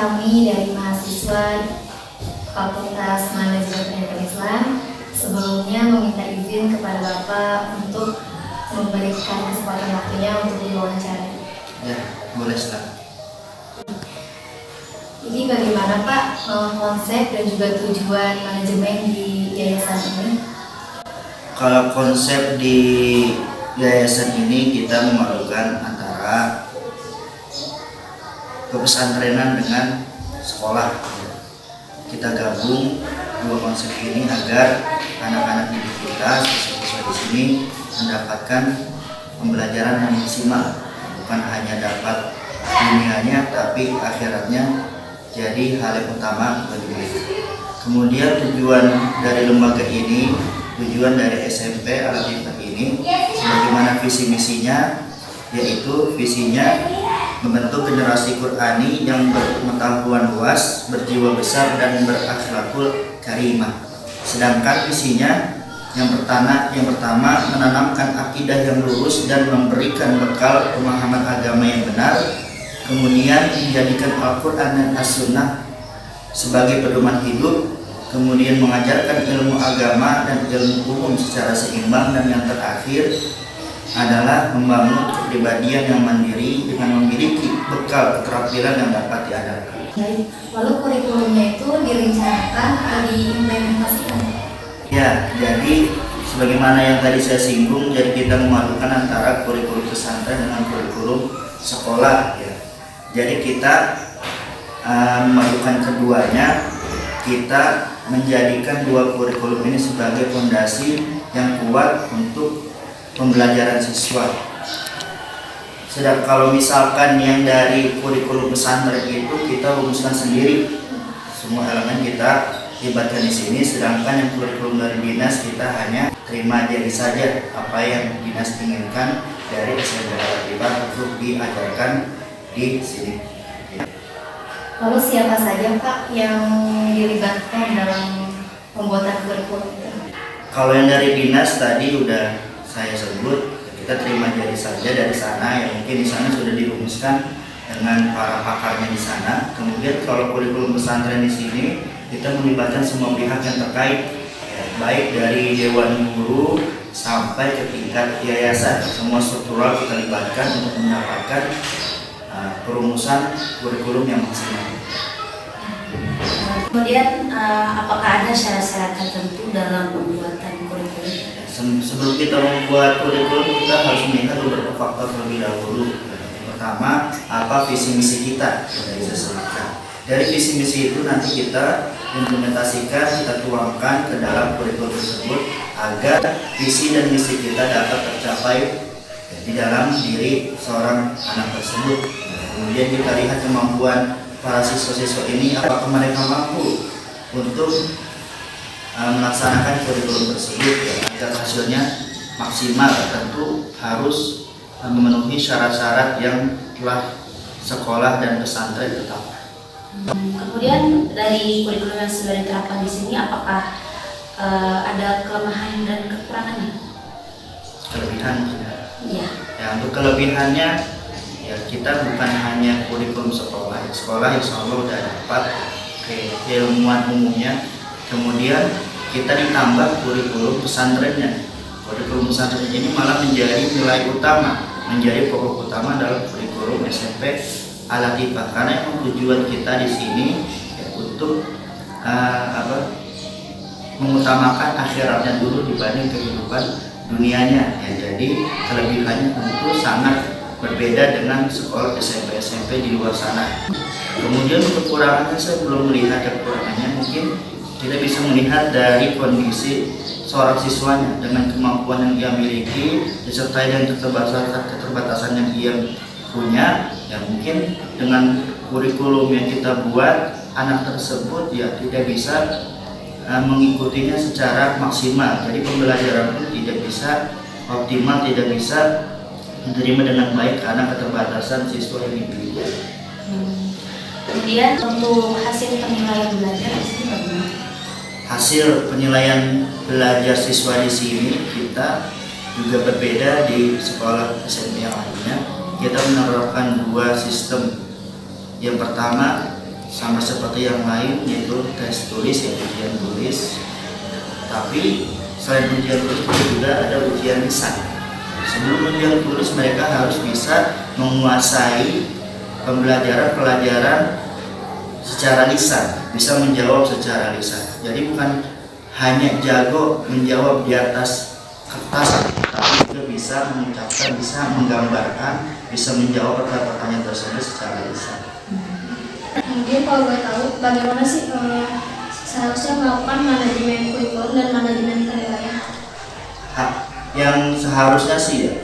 kami dari mahasiswa Fakultas Manajemen Pendidikan Islam sebelumnya meminta izin kepada Bapak untuk memberikan kesempatan waktunya untuk diwawancara. Ya, boleh silakan. Jadi bagaimana Pak konsep dan juga tujuan manajemen di yayasan ini? Kalau konsep di yayasan ini kita memadukan antara kepesantrenan dengan sekolah. Kita gabung dua konsep ini agar anak-anak didik kita, siswa-siswa di sini mendapatkan pembelajaran yang maksimal, bukan hanya dapat dunianya tapi akhiratnya jadi hal yang utama bagi mereka. Kemudian tujuan dari lembaga ini, tujuan dari SMP Al-Latifah ini, sebagaimana visi misinya, yaitu visinya membentuk generasi Qur'ani yang berpengetahuan luas, berjiwa besar dan berakhlakul karimah. Sedangkan visinya yang pertama menanamkan akidah yang lurus dan memberikan bekal pemahaman agama yang benar. Kemudian menjadikan Al-Quran dan As-Sunnah sebagai pedoman hidup, kemudian mengajarkan ilmu agama dan ilmu umum secara seimbang, dan yang terakhir adalah membangun kepribadian yang mandiri dengan memiliki bekal keterampilan yang dapat diandalkan. Lalu kurikulumnya itu direncanakan atau diimplementasikan? Ya, jadi sebagaimana yang tadi saya singgung, jadi kita memadukan antara kurikulum pesantren dengan kurikulum sekolah. Ya. Jadi kita memadukan keduanya, kita menjadikan dua kurikulum ini sebagai fondasi yang kuat untuk pembelajaran siswa. Sedang kalau misalkan yang dari kurikulum pesantren itu kita rumuskan sendiri, semua elemen kita libatkan di sini, sedangkan yang kurikulum dari dinas kita hanya terima jadi saja apa yang dinas inginkan dari SMP Al-Latifah untuk diajarkan di sini. Lalu siapa saja Pak yang dilibatkan dalam pembuatan kurikulum itu? Kalau yang dari dinas tadi udah saya sebut, kita terima jadi saja dari sana, yang mungkin di sana sudah dirumuskan dengan para pakarnya di sana. Kemudian kalau kurikulum pesantren di sini kita melibatkan semua pihak yang terkait, ya, baik dari dewan guru sampai ke tingkat yayasan, semua struktural kita libatkan untuk mendapatkan perumusan kurikulum yang maksimal. Kemudian apakah ada syarat-syarat tertentu dalam pembuatan kurikulum? Sebelum kita membuat kurikulum, kita harus melihat beberapa faktor terlebih dahulu. Yang pertama, apa visi misi kita? Dari visi misi itu nanti kita implementasikan, kita tuangkan ke dalam kurikulum tersebut agar visi dan misi kita dapat tercapai di dalam diri seorang anak tersebut. Kemudian kita lihat kemampuan para siswa-siswa ini, apakah mereka mampu untuk melaksanakan kurikulum tersebut, ya, agar hasilnya maksimal. Tentu harus memenuhi syarat-syarat yang telah sekolah dan pesantren tetapkan. Kemudian dari kurikulum yang sudah diterapkan di sini, apakah ada kelemahan dan kekurangannya? Kelebihan, Iya. ya, untuk kelebihannya, ya, kita bukan hanya kurikulum sekolah. Sekolah insya Allah sudah dapat keilmuan umumnya. Kemudian kita ditambah kurikulum pesantrennya. Kurikulum pesantren ini malah menjadi nilai utama, menjadi pokok utama dalam kurikulum SMP Al-Latifah. Karena yang tujuan kita di sini ya, untuk mengutamakan akhiratnya dulu dibanding kehidupan dunianya. Ya, jadi kelebihannya tentu sangat berbeda dengan sekolah SMP di luar sana. Kemudian kekurangannya saya belum melihat kekurangannya. Mungkin kita bisa melihat dari kondisi seorang siswanya dengan kemampuan yang dia miliki disertai dengan keterbatasan yang dia punya. Ya, mungkin dengan kurikulum yang kita buat, anak tersebut ya tidak bisa mengikutinya secara maksimal. Jadi pembelajaran pun tidak bisa optimal, tidak bisa menerima dengan baik karena keterbatasan siswa yang dimiliki. Kemudian untuk hasil penilaian belajar di sini bagaimana? Hasil penilaian belajar siswa di sini kita juga berbeda di sekolah SMP yang lainnya. Kita menerapkan dua sistem. Yang pertama sama seperti yang lain, yaitu tes tulis, ya ujian tulis. Tapi selain ujian tulis juga ada ujian lisan. Sebelum ujian tulis mereka harus bisa menguasai pelajaran secara lisan, bisa menjawab secara lisan. Jadi bukan hanya jago menjawab di atas kertas, tapi juga bisa mengucapkan, bisa menggambarkan, bisa menjawab pertanyaan tersebut secara lisan. Kemudian kalau boleh tahu, bagaimana sih seharusnya melakukan manajemen kurikulum dan manajemen penilaian? Yang seharusnya sih ya,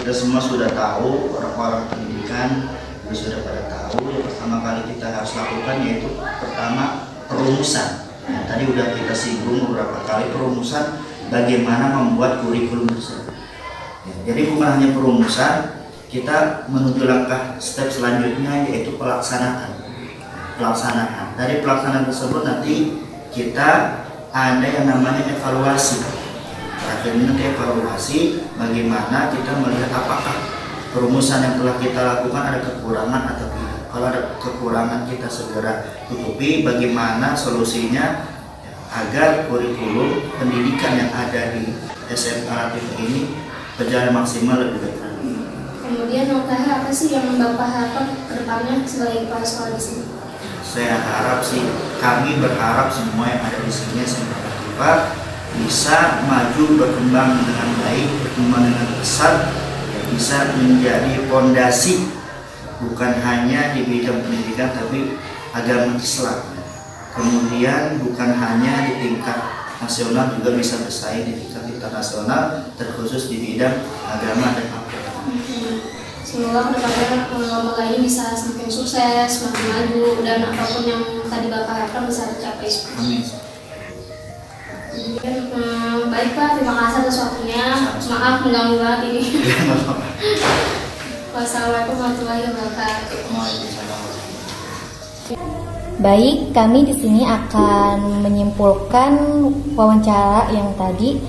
kita semua sudah tahu, orang-orang pendidikan juga sudah pada tahu. Yang pertama kali kita harus lakukan yaitu pertama perumusan. Nah, tadi udah kita singgung beberapa kali perumusan bagaimana membuat kurikulum tersebut. Ya, jadi bukan hanya perumusan, kita menuju langkah step selanjutnya yaitu pelaksanaan. Dari pelaksanaan tersebut nanti kita ada yang namanya evaluasi. Akhirnya nanti evaluasi bagaimana kita melihat apakah perumusan yang telah kita lakukan ada kekurangan atau tidak. Kalau ada kekurangan kita segera tutupi, bagaimana solusinya agar kurikulum pendidikan yang ada di SMA Latifah ini berjalan maksimal lebih baik. Kemudian langkah apa sih yang Bapak harapkan ke depannya sebagai kepala sekolah di sini? Saya harap sih, kami berharap semua yang ada di sini SMA Latifah bisa maju berkembang dengan baik, berkembang dengan pesat, bisa menjadi fondasi bukan hanya di bidang pendidikan tapi agama Islam. Kemudian bukan hanya di tingkat nasional, juga bisa bersaing di tingkat internasional, terkhusus di bidang agama dan akhlak. Semoga kedepannya lembaga ini bisa semakin sukses, semakin maju, dan apapun yang tadi Bapak harapkan bisa tercapai. Amin. Baik Pak, terima kasih atas waktunya. Maaf mengganggu banget ini. Wassalamualaikum warahmatullahi wabarakatuh. Baik, kami di sini akan menyimpulkan wawancara yang tadi.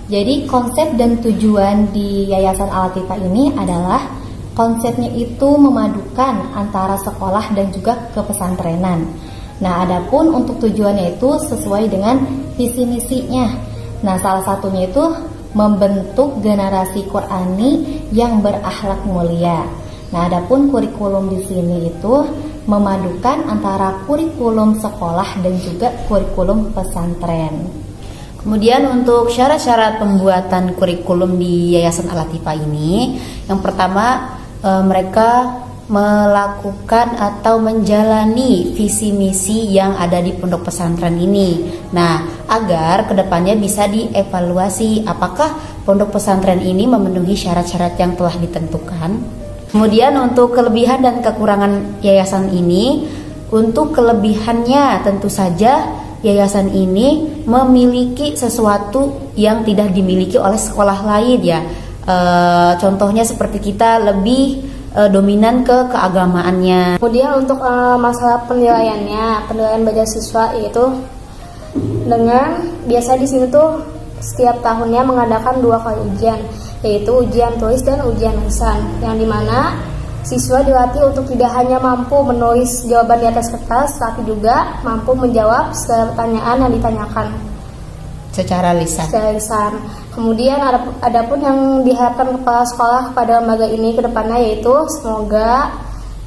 Jadi konsep dan tujuan di Yayasan Al-Latifah ini adalah konsepnya itu memadukan antara sekolah dan juga kepesantrenan. Nah, adapun untuk tujuannya itu sesuai dengan visi misinya. Nah, salah satunya itu membentuk generasi Qurani yang berakhlak mulia. Nah, adapun kurikulum di sini itu memadukan antara kurikulum sekolah dan juga kurikulum pesantren. Kemudian untuk syarat-syarat pembuatan kurikulum di Yayasan Al-Latifah ini, yang pertama mereka melakukan atau menjalani visi misi yang ada di pondok pesantren ini. Nah, agar kedepannya bisa dievaluasi apakah pondok pesantren ini memenuhi syarat-syarat yang telah ditentukan. Kemudian untuk kelebihan dan kekurangan yayasan ini, untuk kelebihannya tentu saja yayasan ini memiliki sesuatu yang tidak dimiliki oleh sekolah lain ya. Contohnya seperti kita lebih dominan ke keagamaannya. Kemudian untuk masalah penilaiannya, penilaian belajar siswa yaitu dengan biasa di sini tuh setiap tahunnya mengadakan 2 kali ujian, yaitu ujian tulis dan ujian lisan, yang dimana siswa dilatih untuk tidak hanya mampu menulis jawaban di atas kertas, tapi juga mampu menjawab segala pertanyaan yang ditanyakan Secara lisan. Kemudian adapun yang diharapkan kepala sekolah kepada lembaga ini ke depannya yaitu semoga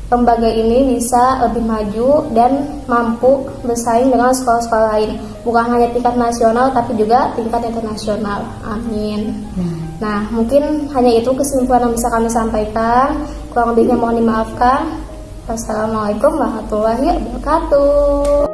lembaga ini bisa lebih maju dan mampu bersaing dengan sekolah-sekolah lain, bukan hanya tingkat nasional tapi juga tingkat internasional. Amin. Nah, mungkin hanya itu kesimpulan yang bisa kami sampaikan. Kurang lebihnya mohon dimaafkan. Wassalamualaikum warahmatullahi wabarakatuh.